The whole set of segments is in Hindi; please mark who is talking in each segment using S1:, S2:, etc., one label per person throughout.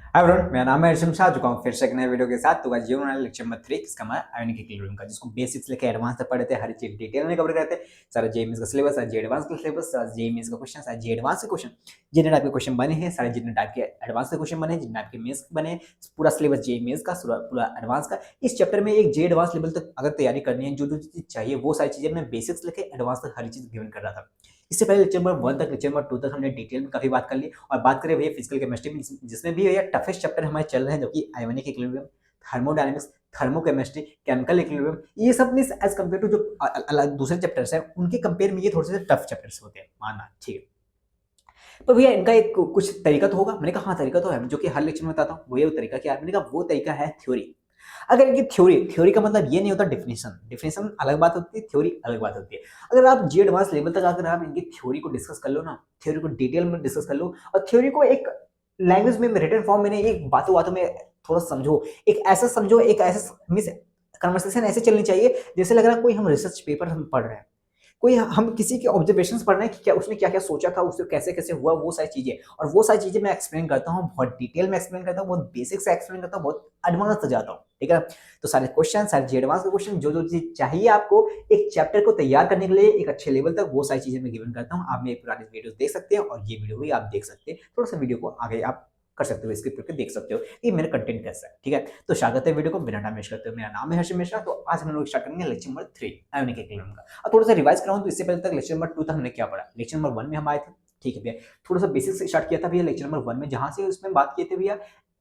S1: हाय एवरीवन, मेरा नाम है अर्शम शाह। चुका हूँ फिर से एक नए वीडियो के साथ। तो आज जीवन वाले लेक्चर नंबर 3 किसका हमारा आयोनिक इक्विलिब्रियम का, जिसको बेसिक्स लेके एडवांस तक पढ़े थे, हर चीज डिटेल में कवर करते हैं। सारा जेईई का सिलेबस, आज एडवांस का सिलेबस, आज जेईई का क्वेश्चन, आज जे एडवांस के क्वेश्चन, जितने टाइप के क्वेश्चन बने हैं, सारे जितने टाइप के एडवांस के क्वेश्चन बने, जितने टाइप के मेंस बने, पूरा सिलेबस जेईई का पूरा एडवांस का। इस चैप्टर में एक जे एडवांस लेवल तक अगर तैयारी करनी है, जो जो चीज चाहिए वो सारी चीजें मैं बेसिक्स लेके एडवांस तक हर चीज गिवन कर रहा था। इससे पहले लेक्चर नंबर 1 तक, लेक्चर नंबर 2 तक हमने डिटेल में काफी बात कर ली। और बात करें भैया फिजिकल केमिस्ट्री में, जिसमें भी भैया टफेस्ट चैप्टर हमारे चल रहे हैं, जो कि ionic equilibrium, thermodynamics, thermochemistry, chemical equilibrium, ये सब मींस एज कंपेयर टू जो दूसरे चैप्टर्स हैं उनके कंपेयर में ये थोड़े से टफ चैप्टर्स होते हैं, मानना ठीक है। पर भैया इनका एक कुछ तरीका तो होगा। मैंने कहा हाँ तरीका तो है, जो कि हर लेक्चर में बताता हूँ। वो तरीका क्या है? मैंने कहा वो तरीका है थ्योरी। अगर इनकी थ्योरी का मतलब ये नहीं होता डिफिनेशन, डिफिनेशन अलग बात होती है, थ्योरी अलग बात होती है। अगर आप जी एडवांस लेवल तक अगर आप इनकी थ्योरी को डिस्कस कर लो ना, थ्योरी को डिटेल में डिस्कस कर लो, और थ्योरी को एक लैंग्वेज में रिटन फॉर्म में, एक बातों बातों में थोड़ा समझो, एक ऐसा समझो, एक ऐसा मीन्स कन्वर्सेशन ऐसे चलनी चाहिए जैसे लग रहा है कोई हम रिसर्च पेपर हम पढ़ रहे हैं, कोई हम किसी के ऑब्जर्वेशंस पढ़ रहे हैं कि क्या उसने क्या क्या सोचा था, उससे कैसे कैसे हुआ, वो सारी चीजें। और वो सारी चीजें मैं एक्सप्लेन करता हूँ, बहुत डिटेल में एक्सप्लेन करता हूँ, बहुत बेसिक से एक्सप्लेन करता हूँ, बहुत एडवांस तक जाता हूँ, ठीक है। तो सारे क्वेश्चन, सारे जी एडवांस के क्वेश्चन, जो जो चीज चाहिए आपको एक चैप्टर को तैयार करने के लिए एक अच्छे लेवल तक, वो सारी चीजें मैं गिवन करता हूँ। आप मेरे पुराने वीडियो देख सकते हैं, और ये वीडियो भी आप देख सकते हैं। थोड़ा सा वीडियो को आगे आप कर सकते हो, स्किप करके देख सकते हो कि मेरा कंटेंट कैसा है, ठीक है। तो स्वागत है वीडियो को बिना टाइम वेस्ट करते हुए। मेरा नाम है हर्षित मिश्रा। तो आज हम लोग स्टार्ट करेंगे लेक्चर नंबर 3 आयोनिक इक्विलिब्रियम का। अब थोड़ा सा रिवाइज कराऊं तो इससे पहले तक लेक्चर नंबर 2 तक हमने क्या पढ़ा? लेक्चर नंबर 1 में हम आए थे, ठीक है भैया। थोड़ा सा बेसिक से स्टार्ट किया था भैया लेक्चर नंबर 1 में, जहां से उसमें बात किए थे भैया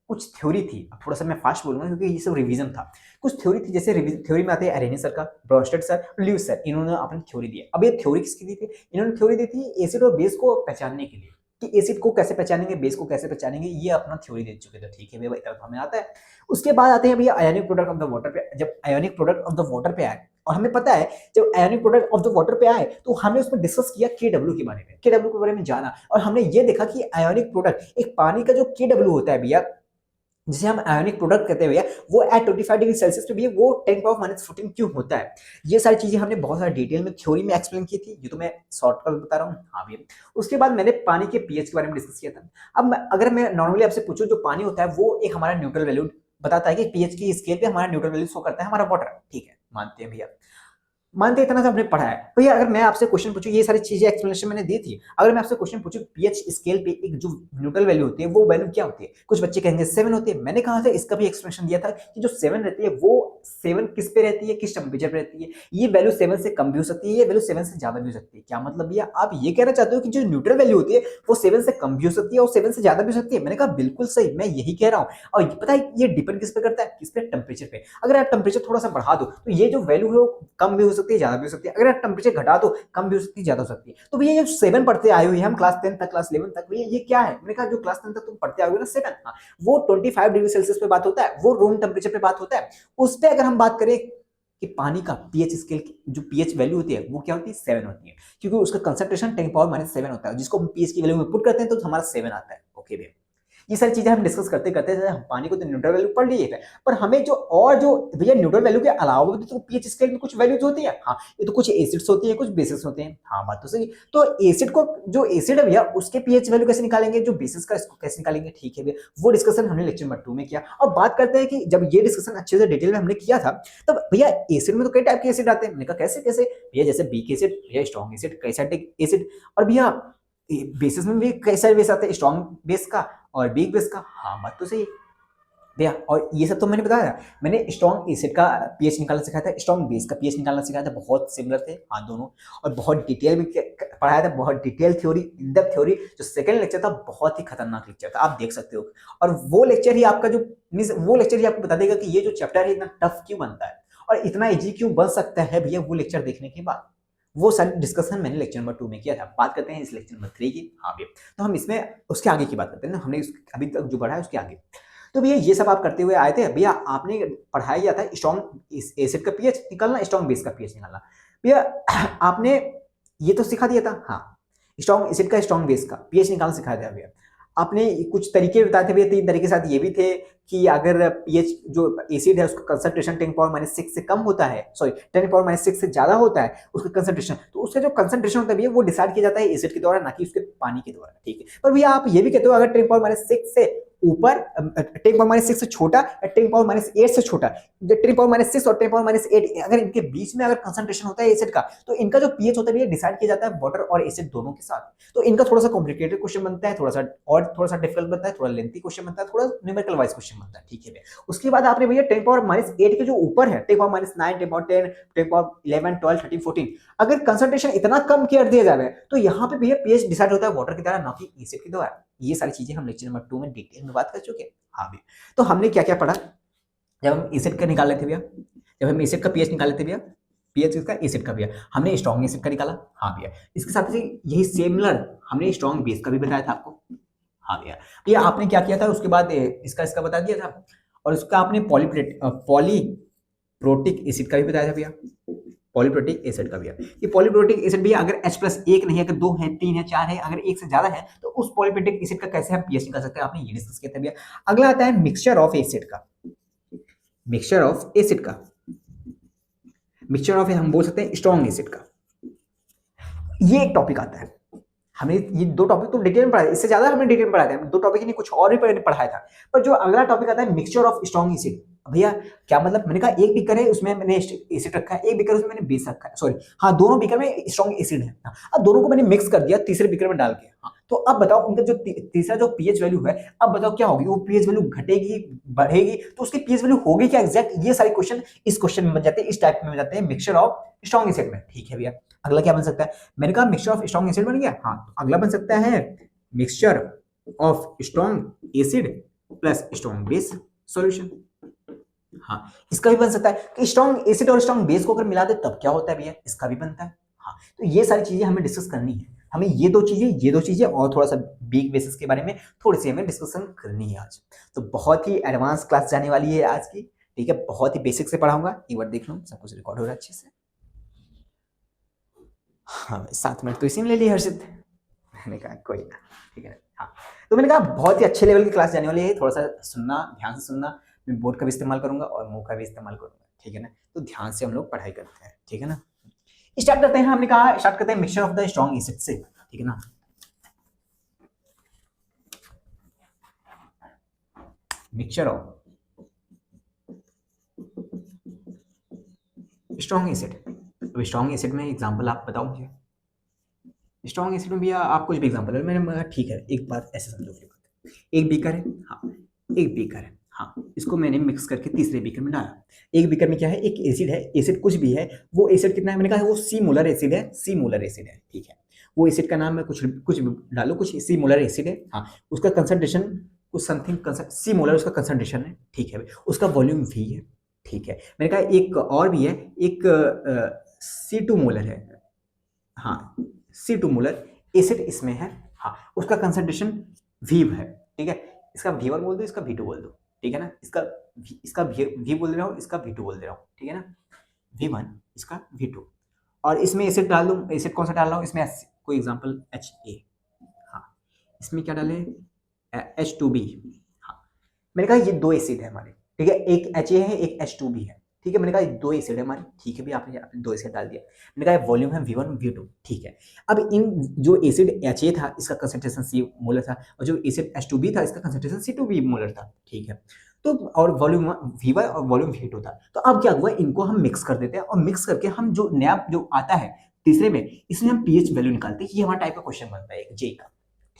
S1: कुछ थ्योरी थी। अब थोड़ा सा मैं फास्ट बोलूंगा क्योंकि ये सब रिवीजन था। कुछ थ्योरी थी, जैसे थ्योरी में आते हैं अरेनी सर का, ब्रॉन्स्टेड सर, ल्यूइस सर, इन्होंने अपनी थ्योरी दी। अब ये थ्योरी किसकी दी थी? इन्होंने थ्योरी दी थी एसिड और बेस को पहचानने के लिए, कि एसिड को कैसे पहचानेंगे, बेस को कैसे पहचानेंगे, ये अपना थ्योरी दे चुके थे, ठीक है भैया, इतना तो हमें आता है। उसके बाद आते हैं भैया ionic product of the water पे। जब ionic product of the water पे आए, और हमें पता है जब ionic product of the water पे आए तो हमने उसमें डिस्कस किया केडब्ल्यू के बारे में, केडब्ल्यू के बारे में जाना, और हमने ये देखा कि आयोनिक प्रोडक्ट एक पानी का जो केडब्ल्यू होता है भैया, जिसे हम आयोनिक प्रोडक्ट कहते हैं भैया, वो एट 25 डिग्री सेल्सियस पे भी वो 10 पावर माइनस 14 क्यों होता है। ये सारी चीजें हमने बहुत सारे डिटेल में थ्योरी में एक्सप्लेन की थी। ये तो मैं शॉर्टकट बता रहा हूँ, हाँ भैया। उसके बाद मैंने पानी के पीएच के बारे में डिस्कस किया था। अब अगर मैं नॉर्मली आपसे पूछूं, जो पानी होता है वो एक हमारा न्यूट्रल वैल्यू बताता है कि पीएच की स्केल पे हमारा न्यूट्रल वैल्यू शो करता है हमारा वाटर, ठीक है, मानते हैं भैया। मानते इतना सा हमने पढ़ा है भैया। अगर मैं आपसे क्वेश्चन पूछूं, ये सारी चीजें एक्सप्लेनेशन मैंने दी थी, अगर मैं आपसे क्वेश्चन पूछूं पीएच स्केल पे एक जो न्यूट्रल वैल्यू होती है वो वैल्यू क्या होती है, कुछ बच्चे कहेंगे 7 होती है। मैंने कहा था, इसका भी एक्सप्लेनेशन दिया था कि जो 7 रहती है वो 7 किस पे रहती है, किस टेम्परेचर पे रहती है। ये वैल्यू 7 से कम भी हो सकती है, ये वैल्यू 7 से ज्यादा भी हो सकती है। क्या मतलब भैया, आप ये कहना चाहते हो कि जो न्यूट्रल वैल्यू होती है वो 7 से कम भी हो सकती है और 7 से ज्यादा भी हो सकती है? मैंने कहा बिल्कुल सही, मैं यही कह रहा हूँ। और पता है ये डिपेंड किस पे करता है, किस पे? टेम्परेचर पे। अगर आप टेम्परेचर थोड़ा सा बढ़ा दो तो ये जो वैल्यू है वो कम भी हो सकती है, ज्यादा भी हो सकती है। अगर आप टेम्परेचर घटा दो, कम भी हो सकती है, ज्यादा हो सकती है। तो भैया ये 7 पढ़ते आए हुए हम क्लास 10 तक, क्लास 11 तक, भैया ये क्या है? मैंने कहा जो क्लास 10 तक तुम पढ़ते आए हो ना 7, हाँ, वो 25 डिग्री सेल्सियस पे बात होता है, वो रूम टेम्परेचर पे बात होता है। उस पे अगर हम बात करें कि पानी का पीएच स्केल की जो पीएच वैल्यू होती है वो क्या होती है? 7 होती है, क्योंकि उसका कंसंट्रेशन 10 पावर माइनस 7 होता है, जिसको हम पीएच की वैल्यू में पुट करते हैं तो हमारा 7 आता है। ओके भैया, ये सारी चीजें हम डिस्कस करते करते हम पानी को तो न्यूट्रल वैल्यू पढ़ लिए थे, पर हमें जो और जो भैया न्यूट्रल वैल्यू के अलावा भी तो पीएच स्केल में कुछ वैल्यूज होती है। हाँ, ये तो कुछ एसिड्स होती है, कुछ बेसिस होते हैं, हाँ बात तो सही। तो एसिड को, जो एसिड है भैया उसके पीएच वैल्यू कैसे निकालेंगे, जो बेसिस का इसको कैसे निकालेंगे, ठीक है भैया, वो डिस्कशन हमने लेक्चर नंबर 2 में किया। और बात करते हैं कि जब ये डिस्कशन अच्छे से डिटेल में हमने किया था, तब भैया एसिड में तो कई टाइप के एसिड आते हैं। मैंने कहा कैसे कैसे भैया? जैसे बीक एसिड, भैया स्ट्रॉन्ग एसिड, कैसाटिक एसिड, और भैया बेसिस में भी कई सारे बेस आते हैं, स्ट्रॉन्ग बेस का और वीक बेस का, हाँ बात तो सही है भैया। और ये सब तो मैंने बताया, मैंने स्ट्रॉन्ग एसिड का पीएच निकालना सिखाया था, स्ट्रॉन्ग बेस का पीएच निकालना सिखाया था, बहुत सिमिलर थे हाँ दोनों। और बहुत डिटेल में पढ़ाया था, बहुत detail theory, in depth theory. जो सेकंड लेक्चर था बहुत ही खतरनाक लेक्चर था, आप देख सकते हो। और वो लेक्चर ही आपका जो मींस वो लेक्चर ही आपको बता देगा कि ये जो चैप्टर है इतना टफ क्यों बनता है और इतना इजी क्यों बन सकता है भैया, वो लेक्चर देखने के बाद। वो सारी डिस्कशन मैंने लेक्चर नंबर 2 में किया था। बात करते हैं इस लेक्चर नंबर 3 की, हाँ भैया। तो हम इसमें उसके आगे की बात करते हैं ना, हमने अभी तक जो पढ़ा है उसके आगे। तो भैया ये सब आप करते हुए आए थे भैया, आपने पढ़ाया गया था स्ट्रॉन्ग एसिड का पीएच निकालना, स्ट्रॉन्ग बेस का पीएच निकालना। भैया आपने ये तो सिखा दिया था, हाँ, स्ट्रॉन्ग एसिड का स्ट्रॉन्ग बेस का पीएच निकालना सिखाया था भैया। आपने कुछ तरीके बताए थे भैया, 3 तरीके साथ ये भी थे कि अगर पीएच जो एसिड है उसका कंसंट्रेशन 10 पावर माइनस 6 से कम होता है, सॉरी 10 पावर माइनस 6 से ज्यादा होता है उसका कंसंट्रेशन, तो उसका जो कंसंट्रेशन होता है भैया वो डिसाइड किया जाता है एसिड के द्वारा, ना कि उसके पानी के द्वारा, ठीक है। पर भैया आप ये भी कहते हो अगर 10 पावर माइनस 6 से ऊपर 10⁻6 से छोटा या 10⁻8 से छोटा, 10⁻6 और 10⁻8 अगर इनके बीच में अगर कंसंट्रेशन होता है एसिड का, तो इनका जो पीएच होता है ये डिसाइड किया जाता है वाटर और एसिड दोनों के साथ। तो इनका थोड़ा सा कॉम्प्लिकेटेड क्वेश्चन बनता है, थोड़ा सा डिफिकल्ट बनता है, थोड़ा लेंथी क्वेश्चन बनता है, थोड़ा न्यूमेरिकल वाइज क्वेश्चन बनता है, ठीक है भैया। उसके बाद आपने भैया 10⁻8 के जो ऊपर है 10⁻9, 10⁻10, 10⁻11, 12, 13, 14, अगर कंसंट्रेशन इतना कम कर दिया जाए तो यहाँ पे भैया पीएच डिसाइड होता है वाटर की तरह, ना कि एसिड की द्वारा। ये सारी चीजें हम लेक्चर नंबर 2 में डिटेल में बात कर चुके हैं। हाँ भैया, तो हमने क्या क्या पढ़ा जब हम एसिड का निकाल लेते भैया, जब हम एसिड का पीएच निकाल लेते भैया, पीएच इसका एसिड का भैया हमने स्ट्रॉन्ग एसिड का निकाला। हाँ भैया, इसके साथ ही यही सिमिलर हमने स्ट्रॉन्ग बेस का भी बताया था आपको। हाँ भैया, भैया आपने क्या किया था उसके बाद इसका बता दिया था, और उसका आपने पॉलीप्रोटिक एसिड का भी बताया था भैया, पॉलीप्रोटिक एसिड का भैया। ये पॉलीप्रोटिक एसिड भैया अगर H+1 नहीं है, अगर 2 है, 3 है, 4 है, अगर 1 से ज्यादा है, तो उस पॉलीप्रोटिक एसिड का कैसे हम पीएच निकाल सकते हैं, आपने ये डिस्कस किया था भैया। अगला आता है मिक्सचर ऑफ एसिड का, मिक्सचर ऑफ एसिड का, मिक्सचर ऑफ हम बोल सकते हैं स्ट्रॉन्ग एसिड का। ये एक टॉपिक आता है, हमने ये दो टॉपिक तो डिटेल में पढ़ा है, इससे ज्यादा हमने डिटेल में पढ़ाया था, दो टॉपिक ही नहीं कुछ और भी पढ़ाया था। पर जो अगला टॉपिक आता है मिक्सचर ऑफ स्ट्रॉन्ग एसिड, भैया क्या मतलब, मैंने कहा एक बीकर है उसमें मैंने एसिड रखा है, एक बीकर उसमें मैंने बेस रखा है, सॉरी हाँ दोनों बीकर में स्ट्रॉन्ग एसिड है। अब दोनों को मैंने मिक्स कर दिया तीसरे बीकर में डाल के। हाँ, तो अब बताओ उनका जो तीसरा जो पीएच वैल्यू है, अब बताओ क्या होगी, वो पीएच वैल्यू घटेगी बढ़ेगी, तो उसकी पीएच वैल्यू होगी क्या एग्जैक्ट, ये सारे क्वेश्चन इस क्वेश्चन में बन जाते हैं, इस टाइप में बन जाते हैं मिक्सचर ऑफ स्ट्रॉन्ग एसिड में। ठीक है भैया, अगला क्या बन सकता है, मैंने कहा मिक्सचर ऑफ स्ट्रॉन्ग एसिड बन गया। हाँ, तो अगला बन सकता है mixture of strong acid plus strong base solution. हाँ, इसका भी बन सकता है कि स्ट्रॉन्ग एसिड और स्ट्रॉन्ग बेस को अगर मिला दे तब क्या होता है भैया, इसका भी बनता है। हाँ, तो ये सारी चीजें हमें डिस्कस करनी है, हमें ये दो चीजें और थोड़ा सा वीक बेसिस के बारे में थोड़ी सी हमें डिस्कशन करनी है आज। तो बहुत ही एडवांस क्लास जाने वाली है आज की, ठीक है, बहुत ही बेसिक से पढ़ाऊंगा, एक बार देख लो सब कुछ रिकॉर्ड हो रहा है अच्छे से। हाँ, 7 मिनट तो इसी में ले लिए हर्षित, मैंने कहा कोई ना, ठीक है। हाँ, तो मैंने कहा बहुत ही अच्छे लेवल की क्लास जाने वाली है, थोड़ा सा सुनना, ध्यान से सुनना, मैं बोर्ड का भी इस्तेमाल करूंगा और मुंह का भी इस्तेमाल करूंगा, ठीक है ना। तो ध्यान से हम लोग पढ़ाई करते हैं, ठीक है ना। स्टार्ट करते हैं, हमने कहा स्टार्ट करते हैं mixture of the strong acid से, ठीक है ना। मिक्सचर ऑफ स्ट्रॉन्ग एसिड, तो स्ट्रॉन्ग एसिड में एग्जांपल आप बताओ मुझे, स्ट्रॉन्ग एसिड में भैया आप कुछ भी एग्जांपल है, मैंने ठीक है, एक बात ऐसे समझो, एक बीकर है, हाँ एक बीकर है, हाँ इसको मैंने मिक्स करके तीसरे बीकर में डाला। एक बीकर में क्या है, एक एसिड है, एसिड कुछ भी है, वो एसिड कितना है, मैंने कहा वो सी मोलर एसिड है, सी मोलर एसिड है, ठीक है। वो एसिड का नाम है कुछ डालो, कुछ सी मोलर एसिड है, हाँ उसका कंसंट्रेशन कुछ समथिंग सी मोलर उसका कंसंट्रेशन है, ठीक है, उसका वॉल्यूम वी है, ठीक है। मैंने कहा एक और भी है, एक C2 मोलर है, हाँ C2 मोलर एसिड इसमें है, हाँ उसका कंसंट्रेशन V है, ठीक है। इसका V1 बोल दो, इसका V2 बोल दो, ठीक है ना। इसका V बोल दे रहा हूँ, इसका V2 बोल दे रहा हूँ, ठीक है ना। V1 इसका V2, और इसमें एसिड डाल दूँ, एसिड कौन सा डाल रहा हूँ इसमें, कोई एग्जांपल HA, हाँ इसमें क्या डाले H2B, हाँ मैंने कहा ये दो एसिड है हमारे, ठीक है, एक HA है एक H2B है, ठीक है। मैंने कहा दो एसिड है हमारे, ठीक है भी, आपने दो एसिड डाल दिया, मैंने कहा वॉल्यूम है V1 V2, ठीक है। अब इन जो एसिड HA था इसका कंसंट्रेशन C मोलर था, और जो एसिड H2B था इसका कंसंट्रेशन C2B मोलर था, ठीक है। तो और वॉल्यूम V1 और वॉल्यूम V2 था। तो अब क्या हुआ, इनको हम मिक्स कर देते हैं, और मिक्स करके हम जो नया जो आता है तीसरे में, इसमें हम पीएच वैल्यू निकालते हैं। ये हमारा टाइप का क्वेश्चन बनता है एक जे का,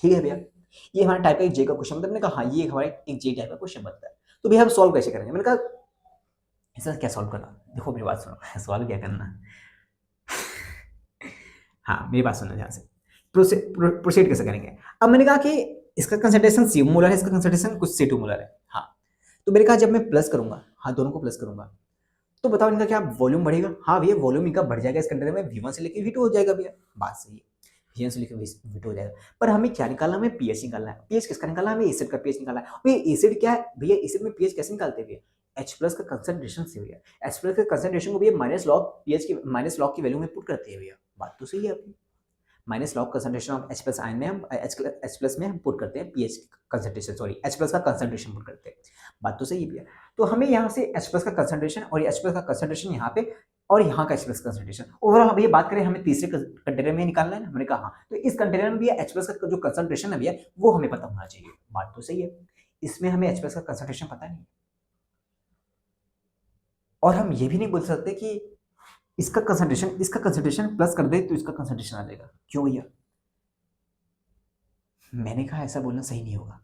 S1: ठीक है भैया, ये हमारा टाइप का एक जे का क्वेश्चन बनता है। मैंने कहा हाँ ये हमारा एक जे टाइप का क्वेश्चन बनता है। तो भैया हम सॉल्व कैसे करेंगे, मैंने कहा ऐसा क्या सॉल्व करना, देखो मेरी बात सुनो, सवाल क्या करना, हाँ मेरी बात सुनना ध्यान से, प्रोसीड कैसे करेंगे। अब मैंने कहा कि इसका कंसंट्रेशन सी मोलर है, इसका कंसंट्रेशन कुछ C2 मोलर है, हाँ तो मैंने कहा जब मैं प्लस करूंगा, हाँ दोनों को प्लस करूंगा, तो बताओ इनका क्या वॉल्यूम बढ़ेगा, हाँ भैया वॉल्यूम इनका बढ़ जाएगा, इस कंटेनर में V1 से लेकर V2 हो जाएगा भैया, बात सही है, V1 से लेकर V2 हो जाएगा। पर हमें क्या निकालना, हमें पीएच निकालना है। पीएच किसका निकालना है, हमें एसिड का पीएच निकालना है। भैया एसिड क्या है भैया, एसिड में पीएच कैसे निकालते हैं भैया, H+ का कंसंट्रेशन से भैया, H+ के कंसंट्रेशन को भैया माइनस लॉग पीएच की माइनस लॉग की वैल्यू में पुट करते हैं भैया, बात तो सही है आपकी। Minus log concentration of H+ ion में हम H+ में हम पुट करते हैं पीएच कंसंट्रेशन, सॉरी H+ का कंसंट्रेशन पुट करते हैं, बात तो सही है भैया। तो हमें यहाँ से H+ का कंसंट्रेशन और H+ का कंसंट्रेशन यहाँ पे और यहाँ का H+ कंसंट्रेशन ओवरऑल भैया बात करें, हमें तीसरे कंटेनर में निकालना है ना, हमने कहा हाँ, तो इस कंटेनर में भैया H+ का जो कंसंट्रेशन है भैया वो हमें पता होना चाहिए, बात तो सही है। इसमें हमें H+ का कंसंट्रेशन पता नहीं है, और हम ये भी नहीं बोल सकते कि इसका कंसंट्रेशन प्लस कर दे तो इसका कंसंट्रेशन आ जाएगा। क्यों भैया? मैंने कहा ऐसा बोलना सही नहीं होगा।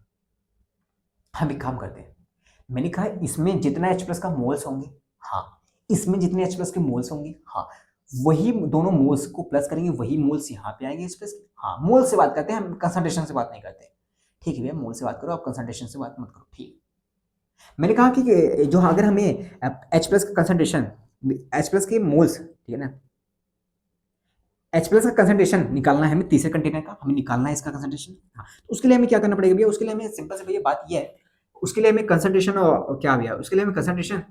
S1: हम एक काम करते हैं, मैंने कहा इसमें जितना H+ का मोल्स होंगे, हाँ, इसमें जितने H+ के मोल्स होंगे, हाँ, वही दोनों मोल्स को प्लस करेंगे, वही मोल्स यहाँ पे आएंगे H+। हाँ, मोल से बात करते हैं, हम कंसंट्रेशन से बात नहीं करते। ठीक है भैया, मोल से बात करो, आप कंसंट्रेशन से बात मत करो। ठीक, मैंने कहा कि जो अगर हमें H+ का कंसंट्रेशन, H+ के मोल्स, ठीक है ना, H+ का कंसंट्रेशन निकालना है हमें, तीसरे कंटेनर का हमें निकालना है इसका कंसंट्रेशन। हाँ, तो उसके लिए हमें क्या करना पड़ेगा भैया? उसके लिए हमें सिंपल से भैया बात ये है, उसके लिए हमें कंसंट्रेशन क्या भैया, उसके लिए हमें कंसंट्रेशन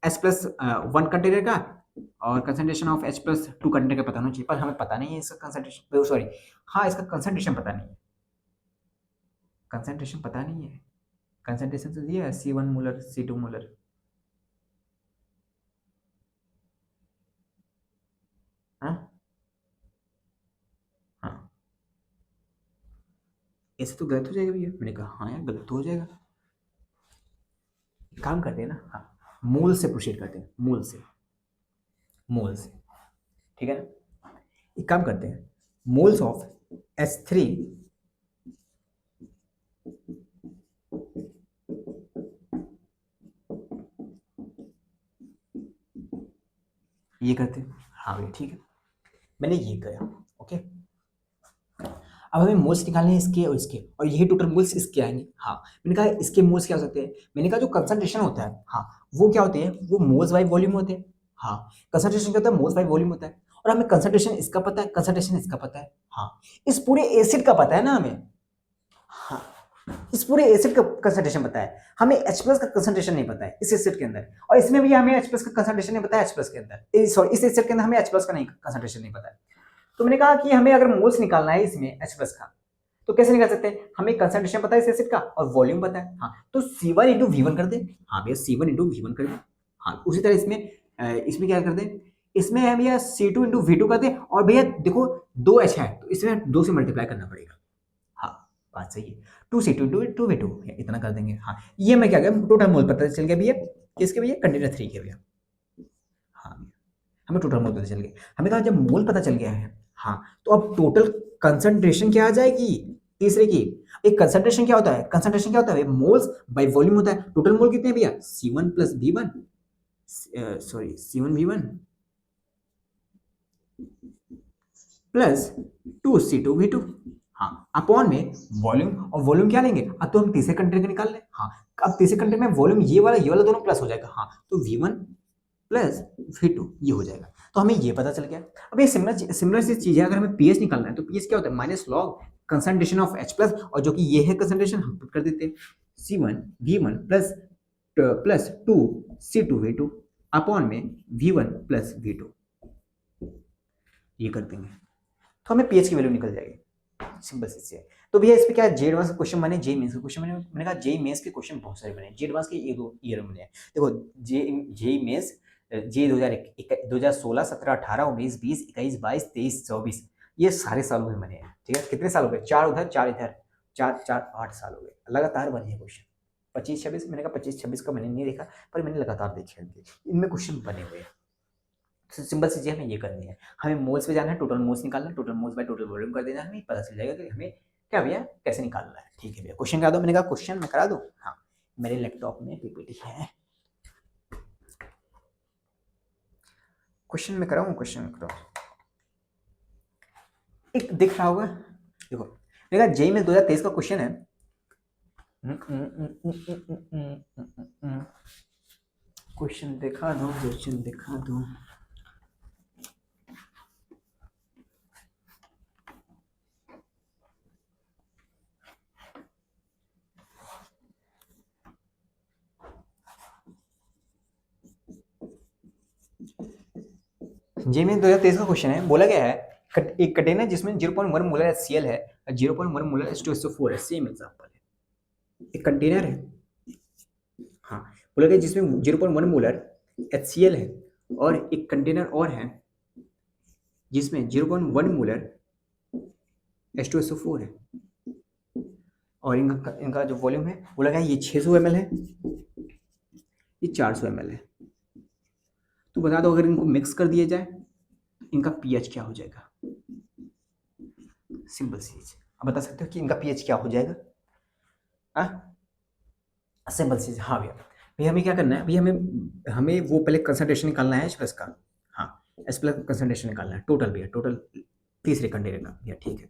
S1: H+ 1 कंटेनर का और कंसंट्रेशन ऑफ H+ 2 कंटेनर का पता होना चाहिए, पर हमें पता नहीं है इसका कंसंट्रेशन, सॉरी, हाँ, इसका कंसंट्रेशन पता नहीं है, कंसंट्रेशन पता नहीं है। कंसंट्रेशन तो दिया है C1 मोलर, C2 मोलर। हाँ हाँ, ऐसे तो गलत हो जाएगा भैया। मैंने कहा हाँ यार, गलत तो हो जाएगा। काम करते हैं ना, हाँ, मोल से प्रोसीड करते हैं, मोल से, ठीक है ना। एक काम करते हैं, मोल्स ऑफ H3, ये करते हैं। हाँ भैया ठीक है, मैंने ये किया। ओके, अब हमें मोल्स निकालने हैं इसके और इसके, और यही टोटल मोल्स इसके आएंगे। हाँ, मैंने कहा इसके मोल्स क्या हो सकते हैं? मैंने कहा जो कंसंट्रेशन होता है, हाँ, वो क्या होते हैं? वो मोल्स बाय वॉल्यूम होते हैं। हाँ, कंसंट्रेशन क्या होता है? मोल्स बाय वॉल्यूम होता है। और हमें कंसंट्रेशन इसका पता है, कंसंट्रेशन इसका पता है। हाँ, इस पूरे एसिड का पता है ना हमें। हाँ, इस पूरे एसिड का कंसंट्रेशन पता है, हमें H+ का कंसंट्रेशन नहीं पता है इस एसिड के अंदर, और इसमें भी हमें H+ का कंसंट्रेशन नहीं पता है H+ के अंदर, सॉरी, इस एसिड के अंदर हमें H+ का नहीं कंसंट्रेशन नहीं पता है। तो मैंने कहा कि हमें अगर मोल्स निकालना है इसमें H+ का, तो कैसे निकाल सकते हैं? हमें कंसंट्रेशन पता है इस एसिड का और वॉल्यूम पता है। हाँ, तो C1 इंटू V1 कर दे। हाँ भैया, C1 इंटू V1 कर दे। हाँ, उसी तरह इसमें क्या कर दे? इसमें है भैया C2 इंटू V2 कर दे, और भैया देखो 2H है तो इसमें 2 से मल्टीप्लाई करना पड़ेगा। हाँ, बात सही है, 2C2 इंटू 2V2 इतना कर देंगे। हाँ, ये मैं क्या गया, टोटल मोल पता चल गया भैया, किसके भैया? कंटेनर 3 के भैया। हाँ, हमें टोटल मोल पता चल गया। हमें कहा जब मोल पता चल गया है, हाँ, तो अब टोटल कंसंट्रेशन क्या आ जाएगी तीसरे की? एक कंसंट्रेशन क्या होता है? कंसंट्रेशन क्या होता है? मोल्स बाय वॉल्यूम होता है। टोटल मोल कितने हैं भैया? C1 plus V1, sorry, C1 V1 plus 2C2 V2, हाँ, अपॉन में वॉल्यूम, और वॉल्यूम क्या लेंगे? अब तो हम तीसरे कंटेनर का निकाल लें। हाँ, अब तीसरे कंटेनर में वॉल्यूम ये वाला दोनों प्लस हो जाएगा। हाँ, तो V1 प्लस V2 ये हो जाएगा। तो हमें ये पता चल गया। अब ये सिमिलर सी चीज है, अगर हमें पीएच निकालना है तो पीएच क्या होता है? Minus log concentration of H+, और जो कि ये है कंसंट्रेशन, हम पुट कर देते हैं C1 V1 plus 2C2 V2 upon में V1 प्लस V2, ये कर देंगे तो हमें पीएच की वैल्यू निकल जाएगी। सिंपल सी है। तो भैया इस पे क्या जे एडवांस का क्वेश्चन बने, जे मेंस का क्वेश्चन बने। मैंने कहा जे मेंस के क्वेश्चन बहुत सारे बने, जे एडवांस के एक दो ईयर में बने हैं। देखो, जे मेंस, जे 2016, 17, 18, 19, 20, 21, 22, 23, 24, ये सारे सालों में बने हैं। ठीक है, कितने साल हो गए? 4 उधर 4 इधर, 4 4 8 साल हो गए लगातार बने हैं क्वेश्चन। 25 26, मैंने कहा 25 26 का मैंने नहीं देखा, पर मैंने लगातार देखे हैं, इनमें क्वेश्चन बने हुए हैं। सिंपल सी चीज हमें ये करनी है, हमें मोल्स पे जाना है, टोटल मोल्स निकालना है, total moles by total volume कर देना है, हमें पता चल जाएगा कि हमें क्या भैया कैसे निकालना है। ठीक है भैया, क्वेश्चन करा दो। मैंने कहा क्वेश्चन मैं करा दूं? हाँ, मेरे लैपटॉप में पीपीटी है, क्वेश्चन में कराऊं? क्वेश्चन में कराऊं, एक दिख रहा होगा, देखो, मेरा जेई में 2023 का क्वेश्चन है। क्वेश्चन दिखा दो, क्वेश्चन दिखा दो। जे में 2023 का क्वेश्चन है, बोला गया है एक कंटेनर जिसमें 0.1 मोलर HCl है, 0.1 मोलर H2SO4 है, सेम एग्जांपल है। एक कंटेनर है, हाँ, बोला गया जिसमें 0.1 मोलर HCl है, और एक कंटेनर और है जिसमें 0.1 मोलर H2SO4 है, और इनका इनका जो वॉल्यूम है वो लगा है ये 600 ml है, ये 400 ml है। तो बता दो अगर इनको मिक्स कर दिया जाए इनका पीएच क्या हो जाएगा? सिंपल सी चीज, अब बता सकते हो कि इनका पीएच क्या हो जाएगा? सिंपल चीज। हाँ भैया, भैया हमें क्या करना है भैया, हमें हमें वो पहले कंसंट्रेशन निकालना है H+ का। हाँ, H+ का कंसंट्रेशन निकालना है टोटल भैया, टोटल तीसरे कंटेनर का भैया। ठीक है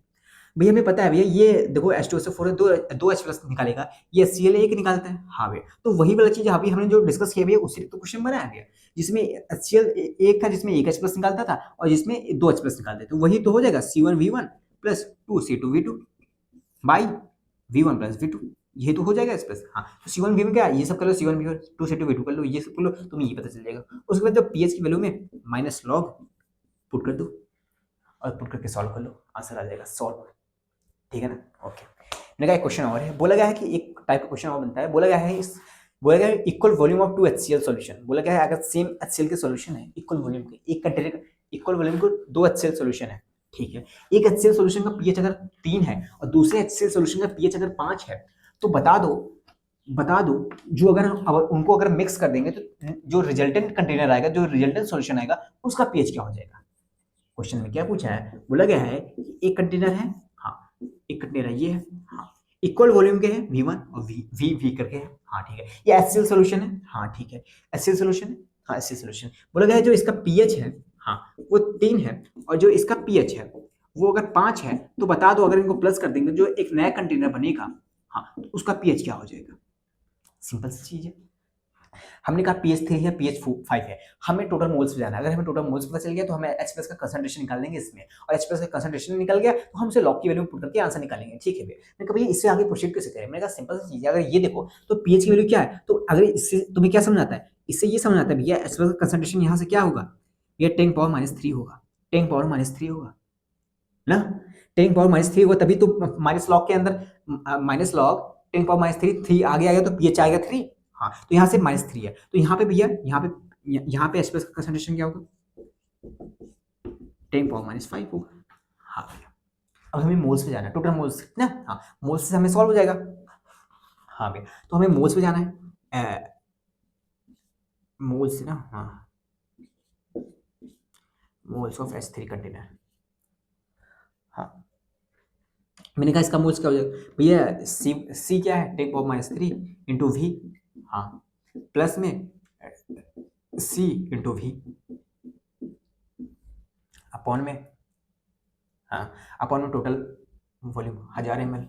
S1: भैया, हमें पता है भैया ये देखो H2SO4 है, दो H+ निकालेगा, ये HCl एक निकालता है। हाँ भैया, तो वही वाला चीज अभी हमने जो डिस्कस किया भैया उसी तो क्वेश्चन बनाया भैया, जिसमें HCl एक था जिसमें एक H+ निकालता था और जिसमें दो H+ निकालते, तो वही तो हो जाएगा C1V1 plus 2C2V2 by V1 plus V2, ये तो हो जाएगा इस प्लस। हाँ, तो C1V1 क्या है, ये सब कर लो, C1V1 2C2V2 कर लो, ये सब कर लो, तुम्हें ये पता चल जाएगा। उसके बाद जो पीएच की वैल्यू में माइनस लॉग पुट कर दो और पुट करके सॉल्व कर लो, आंसर आ जाएगा सॉल्व। ठीक है ना? ओके। मैंने कहा एक क्वेश्चन और है, बोला गया है कि एक टाइप का क्वेश्चन और बनता है, बोला गया है बोला गया है equal volume of 2 HCl solution. बोला गया है अगर सेम HCl के सॉल्यूशन है, इक्वल वॉल्यूम के, एक कंटेनर इक्वल वॉल्यूम को 2 HCl सॉल्यूशन है। ठीक है, एक HCl सॉल्यूशन का पीएच अगर 3 है और दूसरे HCl सॉल्यूशन का पीएच अगर 5 है, तो बता दो जो अगर उनको अगर मिक्स कर देंगे तो जो रिजल्टेंट कंटेनर आएगा, जो रिजल्टेंट सॉल्यूशन आएगा, उसका पीएच क्या हो जाएगा? क्वेश्चन में क्या पूछा है, बोला गया है कि एक कंटेनर है, हाँ एक कंटेनर ये है, हाँ इक्वल वॉल्यूम के हैं V1 और V करके है, हाँ ठीक है, ये HCl सॉल्यूशन है, हाँ ठीक है HCl सॉल्यूशन है, हाँ HCl सॉल्यूशन। बोला गया है जो इसका पीएच है, हाँ वो 3 है और जो इसका पीएच है वो अगर 5 है, तो बता दो अगर इनको प्लस कर देंगे जो एक नया कंटेनर बनेगा, हाँ तो उसका पीएच क्या हो जाएगा? सिंपल सी चीज है। हमने कहा पीएच 3 है, पीएच 5 है, हमें टोटल मोल्स पे जाना है। अगर हमें टोटल मोल्स पता चल गया तो हमें H+ का कंसंट्रेशन निकाल देंगे इसमें, और H+ का कंसंट्रेशन निकल गया तो हम उसे लॉग की वैल्यू पुट करके आंसर निकालेंगे। ठीक है भैया, मैंने कहा भैया इससे आगे प्रोसीड कैसे करें? मैंने कहा सिंपल सी चीज है, अगर ये देखो तो पीएच की वैल्यू क्या है, तो अगर इससे तुम्हें क्या समझ आता है, इससे ये समझ आता है भैया H+ का कंसंट्रेशन यहाँ से क्या होगा, ये 10⁻³ होगा, 10⁻³ होगा ना, 10⁻³ होगा, तभी तो माइनस लॉग के अंदर माइनस लॉग 10⁻³ 3 आगे आएगा तो पीएच आएगा 3। हाँ, तो यहाँ से -3 है, तो यहाँ पे भैया यहाँ पे H+ का कंसंट्रेशन क्या होगा, 10⁻5 होगा। हाँ भैया, अब हमें मोल्स पे जाना है, टोटल मोल्स ना, हाँ मोल्स से हमें सॉल्व हो जाएगा। हाँ भैया, तो हमें मोल्स पे जाना है, मोल्स ना, हाँ मोल्स ऑफ H3 कंटेनर। हाँ, मैंने कहा इसका मोल्स क्या हो जाएगा भैया, सी क्या है 10⁻³ इंटू वी, हाँ प्लस में सी इंटू वी अपॉन में, हाँ अपॉन में टोटल वॉल्यूम 1000 ml,